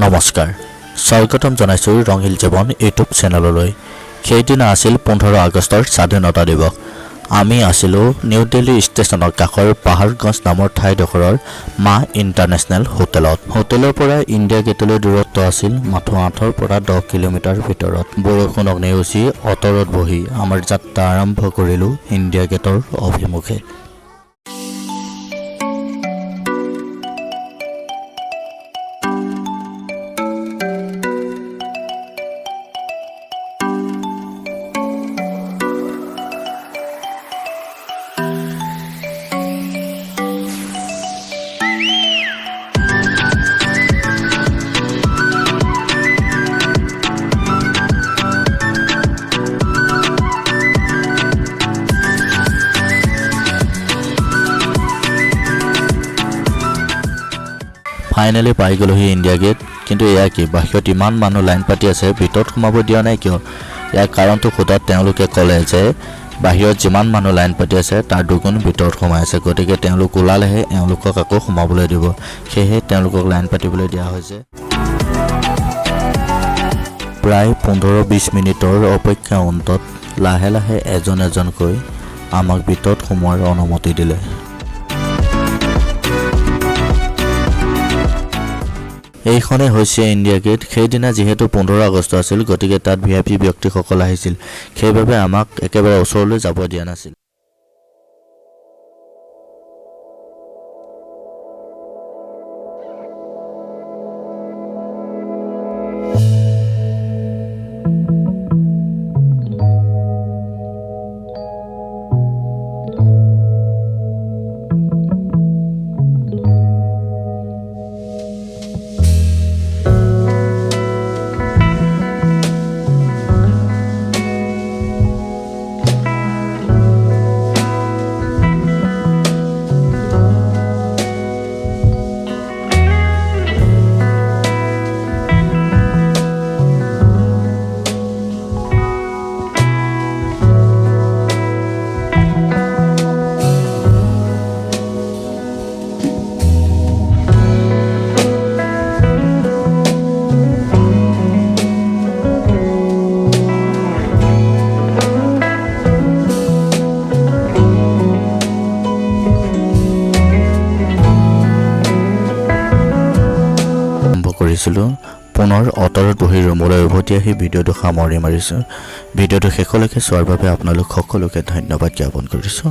নমস্কাৰ স্বাগতম জনাইছো ৰঙিল জীৱন ইউটিউব চেনেললৈ সেইদিনা আছিল 15 আগষ্টৰ স্বাধীনতা দিৱস আমি আছিলো নিউ দিল্লী ষ্টেচনৰ কাষৰ পাহাৰগঞ্জ নামৰ ঠাইডোখৰৰ মা ইণ্টাৰনেশ্যনেল হোটেলৰ পৰা ইণ্ডিয়া গেটলৈ দূৰত্ব আছিল মাত্ৰ 8 পৰা 10 কিলোমিটাৰ ভিতৰত বৰষুণক নেওচি অটৰত বহি আমাৰ যাত্ৰা আৰম্ভ কৰিলো ইণ্ডিয়া গেটৰ অভিমুখে ফাইনেলি পাই গলোহি ইণ্ডিয়া গেট কিন্তু এয়া কি বাহিৰত ইমান মানুহ লাইন পাতি আছে ভিতৰত সোমাব দিয়া নাই কিয় ইয়াৰ কাৰণটো সোধাত তেওঁলোকে ক'লে যে বাহিৰত যিমান মানুহ লাইন পাতি আছে তাৰ দুগুণ ভিতৰত সোমাই আছে গতিকে তেওঁলোক ওলালেহে তেওঁলোকক আকৌ সোমাবলৈ দিব সেয়ে তেওঁলোকক লাইন পাতিবলৈ দিয়া হৈছে প্ৰায় 15-20 মিনিটৰ অপেক্ষা অন্তত লাহে লাহে এজনকৈ আমাক ভিতৰত সোমোৱাৰ অনুমতি দিলে এইখনে হৈছে ইণ্ডিয়া গেট সেইদিনা যেহেতু 15 আগষ্ট আছিল গতিকে তাত ভিআইপি ব্যক্তিসকল আহিছিল সেইবাবে আমাক একেবাৰে ওচৰলৈ যাব দিয়া নাছিল পুনৰ অটৰত বহি ৰুমলৈ উভতি আহি ভিডিঅ'টো সামৰি মাৰিছোঁ ভিডিঅ'টো শেষলৈকে চোৱাৰ বাবে আপোনালোক সকলোকে ধন্যবাদ জ্ঞাপন কৰিছোঁ